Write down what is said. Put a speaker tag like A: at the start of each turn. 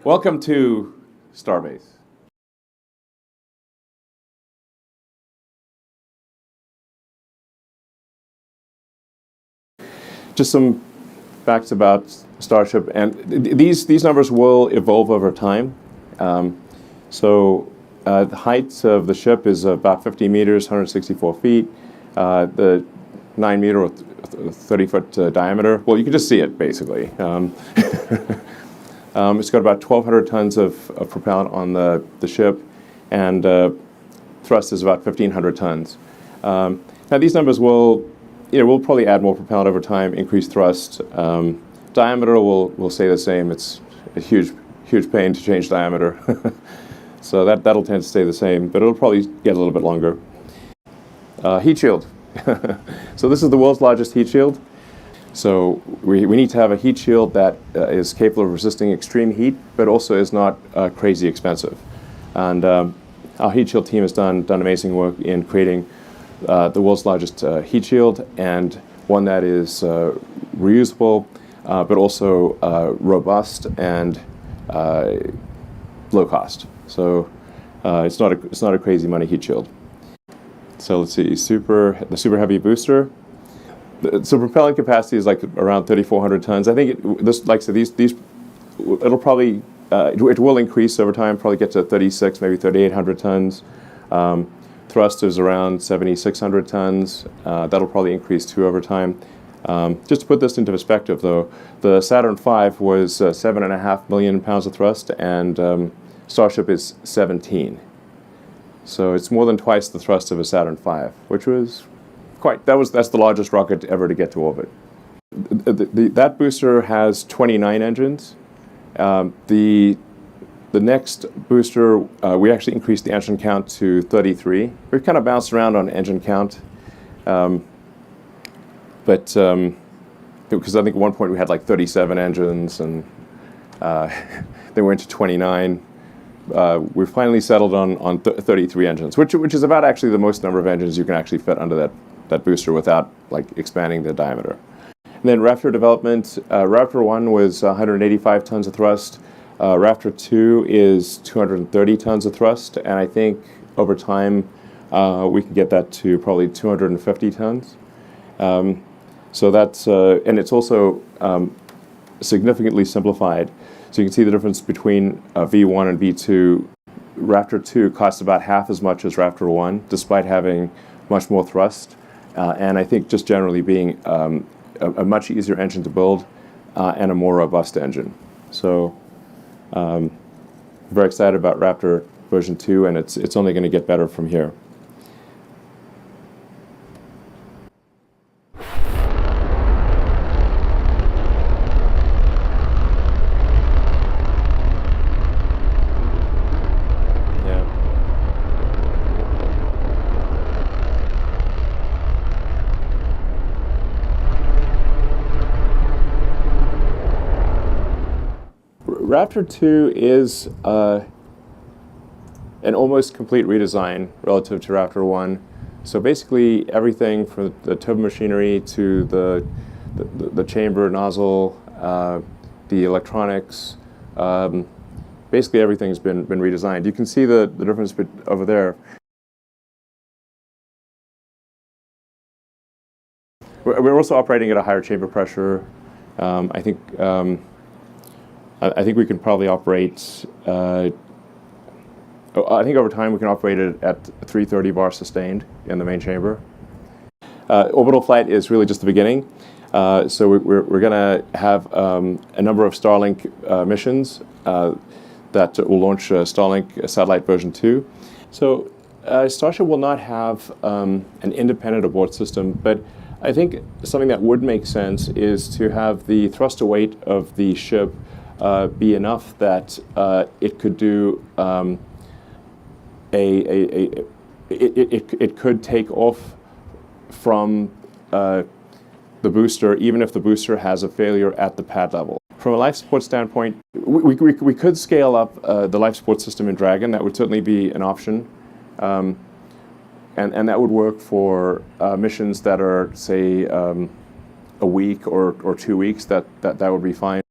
A: Welcome to Starbase. Just some facts about Starship, and these numbers will evolve over time. The height of the ship is about 50 meters, 164 feet. The 9 meter or 30 foot diameter. Well, you can just see it basically. It's got about 1,200 tons of propellant on the ship, and thrust is about 1,500 tons. Now these numbers will, we'll probably add more propellant over time, increase thrust. Diameter will stay the same. It's a huge pain to change diameter. So that'll tend to stay the same, but it'll probably get a little bit longer. Heat shield. So this is the world's largest heat shield. So we need to have a heat shield that is capable of resisting extreme heat, but also is not crazy expensive. And our heat shield team has done amazing work in creating the world's largest heat shield, and one that is reusable, but also robust and low cost. So it's not a crazy money heat shield. So let's see, the super heavy booster. So propellant capacity is like around 3,400 tons. I think it'll probably it will increase over time. Probably get to 36, maybe 3,800 tons. Thrust is around 7,600 tons. That'll probably increase too over time. Just to put this into perspective, though, the Saturn V was 7.5 million pounds of thrust, and Starship is 17. So it's more than twice the thrust of a Saturn V, which was that's the largest rocket ever to get to orbit. That booster has 29 engines. The next booster, we actually increased the engine count to 33. We've kind of bounced around on engine count, because I think at one point we had like 37 engines, and then we went to 29. We've finally settled on 33 engines, which is about actually the most number of engines you can actually fit under that booster without like expanding the diameter. And then Raptor development. Raptor 1 was 185 tons of thrust. Raptor 2 is 230 tons of thrust, and I think over time we can get that to probably 250 tons. So that's and it's also significantly simplified. So you can see the difference between V1 and V2. Raptor 2 costs about half as much as Raptor 1, despite having much more thrust, and I think just generally being a much easier engine to build and a more robust engine. So very excited about Raptor version 2, and it's only going to get better from here. Raptor 2 is an almost complete redesign relative to Raptor 1. So basically everything from the turbo machinery to the chamber nozzle, the electronics, basically everything's been redesigned. You can see the difference over there. We're also operating at a higher chamber pressure. I think we can probably operate, I think over time we can operate it at 330 bar sustained in the main chamber. Orbital flight is really just the beginning. So we're going to have a number of Starlink missions that will launch Starlink satellite version 2. So Starship will not have an independent abort system, but I think something that would make sense is to have the thruster weight of the ship be enough that it could do it could take off from the booster, even if the booster has a failure at the pad level. From a life support standpoint, we could scale up the life support system in Dragon. That would certainly be an option, and that would work for missions that are, say, a week or 2 weeks. That would be fine.